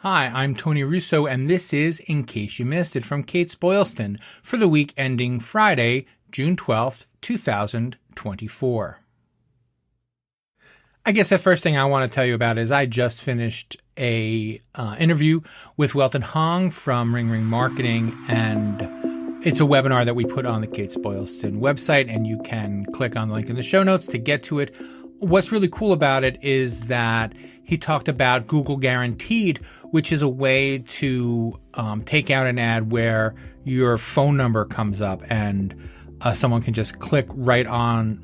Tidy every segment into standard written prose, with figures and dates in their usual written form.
Hi, I'm Tony Russo, and this is In Case You Missed It from Kates-Boylston for the week ending Friday, June 12th, 2024. I guess the first thing I want to tell you about is I just finished a interview with Welton from Ring Ring Marketing, and it's a webinar that we put on the Kates-Boylston website, and you can click on the link in the show notes to get to it. What's really cool about it is that he talked about Google Guaranteed, which is a way to take out an ad where your phone number comes up and someone can just click right on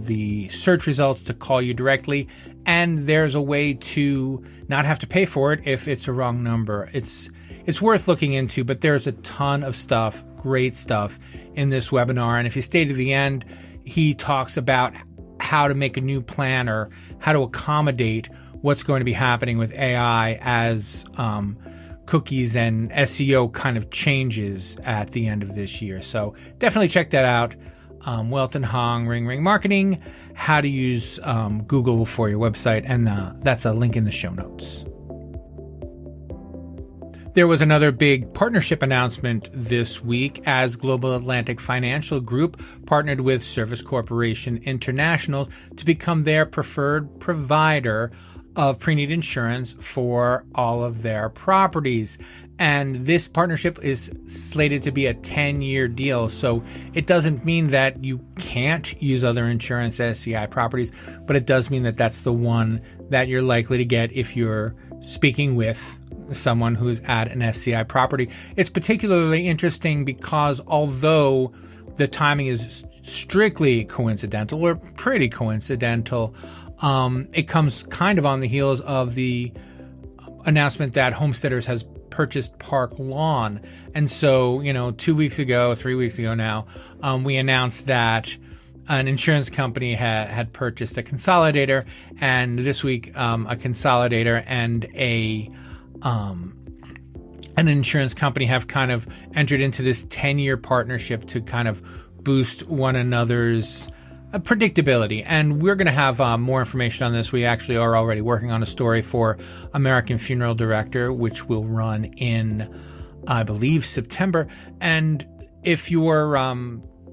the search results to call you directly. And there's a way to not have to pay for it if it's a wrong number. It's worth looking into, but there's a ton of stuff, great stuff in this webinar. And if you stay to the end, he talks about how to make a new plan or how to accommodate what's going to be happening with AI as cookies and SEO kind of changes at the end of this year. So definitely check that out. Welton Ring Ring Marketing, how to use Google for your website. And that's a link in the show notes. There was another big partnership announcement this week as Global Atlantic Financial Group partnered with Service Corporation International to become their preferred provider of pre-need insurance for all of their properties. And this partnership is slated to be a 10-year deal. So it doesn't mean that you can't use other insurance as SCI properties, but it does mean that that's the one that you're likely to get if you're speaking with someone who's at an SCI property. It's particularly interesting because although the timing is strictly coincidental or pretty coincidental, it comes kind of on the heels of the announcement that Homesteaders has purchased Park Lawn. And so, 3 weeks ago now, we announced that an insurance company had purchased a consolidator, and this week a consolidator and an insurance company have kind of entered into this 10-year partnership to kind of boost one another's predictability. And we're going to have more information on this. We actually are already working on a story for American Funeral Director, which will run in, I believe, September. And if you're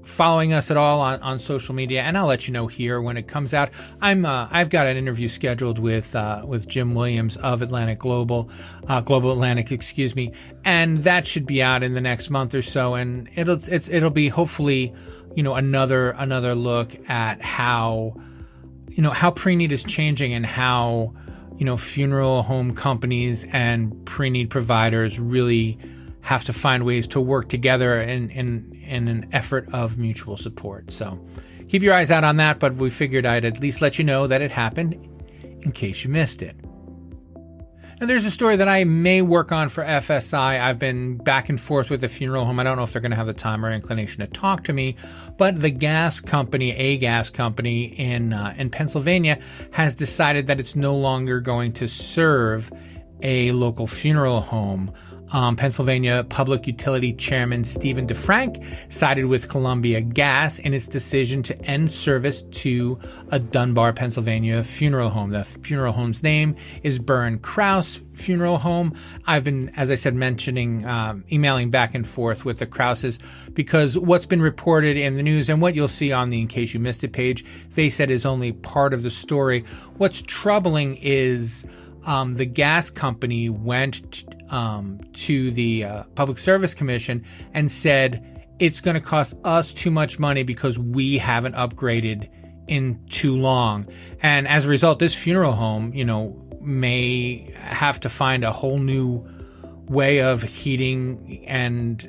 following us at all on social media, and I'll let you know here when it comes out, I've got an interview scheduled with Jim Williams of Global Atlantic, and that should be out in the next month or so. And it'll be hopefully another look at how pre-need is changing and how funeral home companies and pre-need providers really have to find ways to work together in an effort of mutual support. So keep your eyes out on that, but we figured I'd at least let you know that it happened in case you missed it. And there's a story that I may work on for FSI. I've been back and forth with the funeral home. I don't know if they're going to have the time or inclination to talk to me, but a gas company in Pennsylvania has decided that it's no longer going to serve a local funeral home. Pennsylvania Public Utility Chairman Stephen DeFrank sided with Columbia Gas in its decision to end service to a Dunbar, Pennsylvania funeral home. The funeral home's name is Burn Krause Funeral Home. I've been, as I said, emailing back and forth with the Krauses because what's been reported in the news and what you'll see on the In Case You Missed It page, they said is only part of the story. What's troubling is the gas company went to the Public Service Commission and said it's going to cost us too much money because we haven't upgraded in too long. And as a result, this funeral home, may have to find a whole new way of heating and,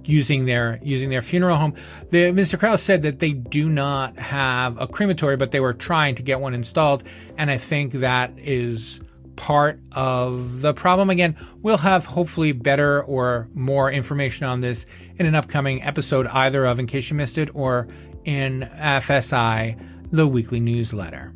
using their funeral home. Mr. Krause said that they do not have a crematory, but they were trying to get one installed. And I think that is part of the problem. Again, we'll have hopefully better or more information on this in an upcoming episode, either of In Case You Missed It or in FSI, the weekly newsletter.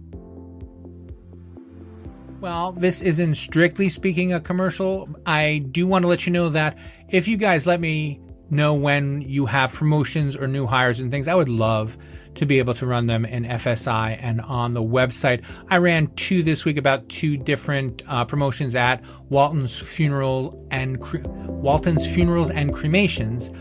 Well, this isn't strictly speaking a commercial. I do want to let you know that if you guys let me know when you have promotions or new hires and things, I would love to be able to run them in FSI and on the website. I ran 2 this week about 2 different promotions at Welton's Funerals and Cremations,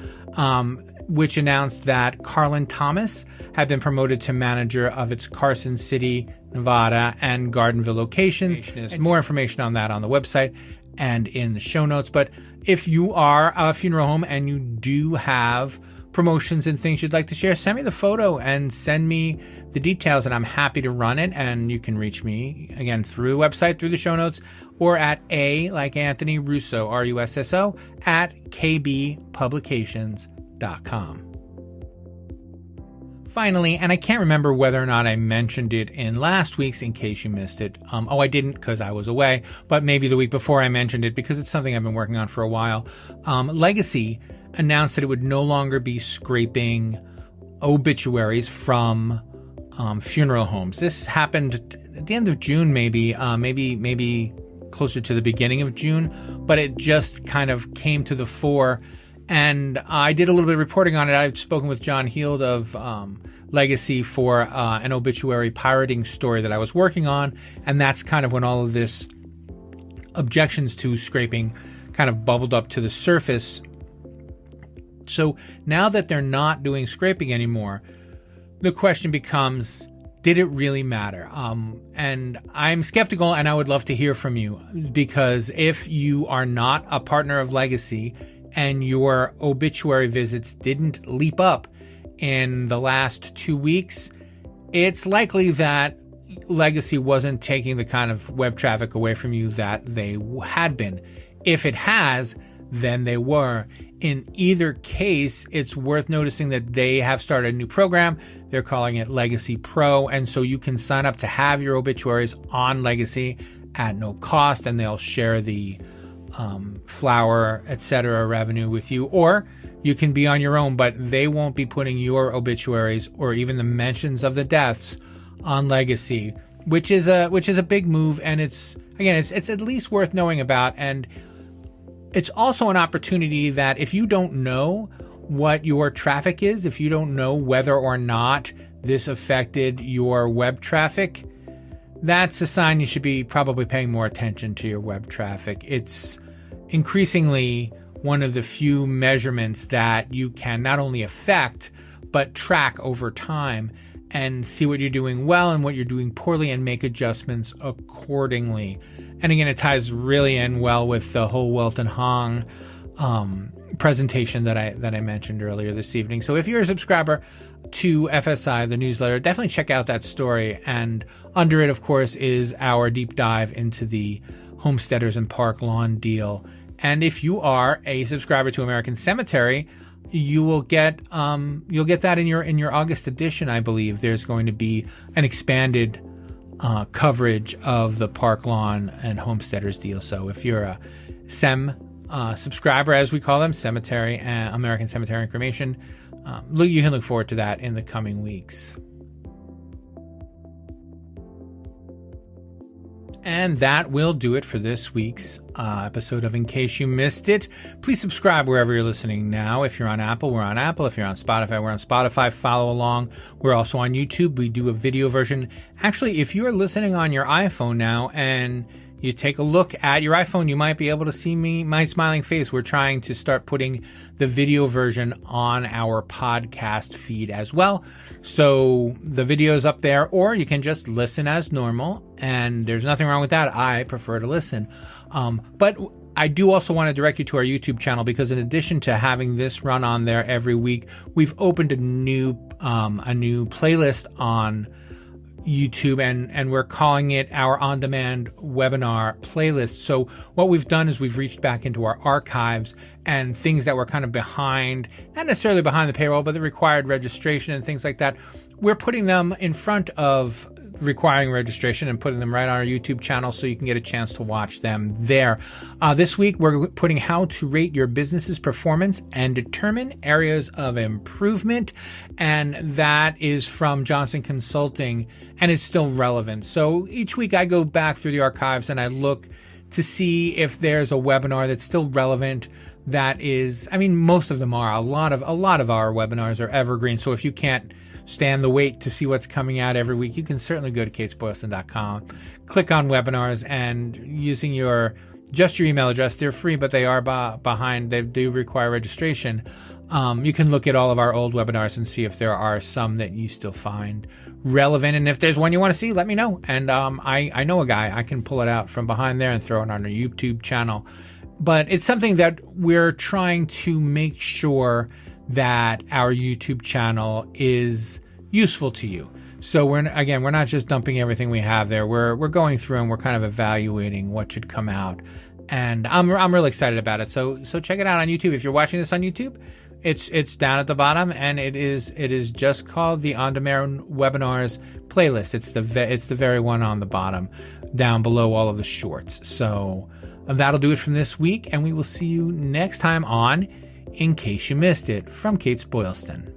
which announced that Carlin Thomas had been promoted to manager of its Carson City, Nevada, and Gardenville locations. There's more information on that on the website and in the show notes. But if you are a funeral home and you do have promotions and things you'd like to share, send me the photo and send me the details, and I'm happy to run it. And you can reach me again through the website, through the show notes, or at like Anthony Russo, Russo, at kbpublications.com. Finally, and I can't remember whether or not I mentioned it in last week's, in case you missed it. I didn't because I was away, but maybe the week before I mentioned it because it's something I've been working on for a while. Legacy announced that it would no longer be scraping obituaries from funeral homes. This happened at the end of June, maybe closer to the beginning of June, but it just kind of came to the fore. And I did a little bit of reporting on it. I've spoken with John Heald of Legacy for an obituary pirating story that I was working on. And that's kind of when all of this objections to scraping kind of bubbled up to the surface. So now that they're not doing scraping anymore, the question becomes, did it really matter? And I'm skeptical, and I would love to hear from you, because if you are not a partner of Legacy and your obituary visits didn't leap up in the last 2 weeks, it's likely that Legacy wasn't taking the kind of web traffic away from you that they had been. If it has, then they were. In either case, it's worth noticing that they have started a new program. They're calling it Legacy Pro, and so you can sign up to have your obituaries on Legacy at no cost, and they'll share the flower, etc. revenue with you, or you can be on your own, but they won't be putting your obituaries or even the mentions of the deaths on Legacy, which is a big move. And it's at least worth knowing about. And it's also an opportunity that if you don't know what your traffic is, if you don't know whether or not this affected your web traffic, that's a sign you should be probably paying more attention to your web traffic. It's increasingly one of the few measurements that you can not only affect, but track over time and see what you're doing well and what you're doing poorly and make adjustments accordingly. And again, it ties really in well with the whole Welton Hong presentation that I mentioned earlier this evening. So if you're a subscriber to FSI, the newsletter, definitely check out that story. And under it, of course, is our deep dive into the Homesteaders and Park Lawn deal. And if you are a subscriber to American Cemetery, you will get that in your August edition. I believe there's going to be an expanded coverage of the Park Lawn and Homesteaders deal. So if you're a subscriber, as we call them, Cemetery and American Cemetery and Cremation, you can look forward to that in the coming weeks. And that will do it for this week's episode of In Case You Missed It. Please subscribe wherever you're listening now. If you're on Apple, we're on Apple. If you're on Spotify, we're on Spotify. Follow along. We're also on YouTube. We do a video version. Actually, if you're listening on your iPhone now and you take a look at your iPhone, you might be able to see my smiling face. We're trying to start putting the video version on our podcast feed as well. So the video is up there, or you can just listen as normal, and there's nothing wrong with that. I prefer to listen. But I do also want to direct you to our YouTube channel, because in addition to having this run on there every week, we've opened a new playlist on YouTube, and we're calling it our on-demand webinar playlist. So what we've done is we've reached back into our archives, and things that were kind of behind, not necessarily behind the paywall, but that required registration and things like that, we're putting them in front of requiring registration and putting them right on our YouTube channel so you can get a chance to watch them there. This week, we're putting how to rate your business's performance and determine areas of improvement. And that is from Johnson Consulting, and it's still relevant. So each week I go back through the archives and I look to see if there's a webinar that's still relevant. That is, I mean, most of them are. A lot of our webinars are evergreen. So if you can't stand the wait to see what's coming out every week, you can certainly go to Kates-Boylston.com, click on webinars, and using just your email address, they're free, but they are behind. They do require registration. You can look at all of our old webinars and see if there are some that you still find relevant. And if there's one you want to see, let me know. And I know a guy. I can pull it out from behind there and throw it on our YouTube channel. But it's something that we're trying to make sure that our YouTube channel is useful to you. So we're not just dumping everything we have there. We're going through and we're kind of evaluating what should come out. And I'm really excited about it. So check it out on YouTube. If you're watching this on YouTube, it's down at the bottom, and it is just called the On Demand Webinars playlist. It's the very one on the bottom, down below all of the shorts. So that'll do it from this week, and we will see you next time on In Case You Missed It from Kates-Boylston.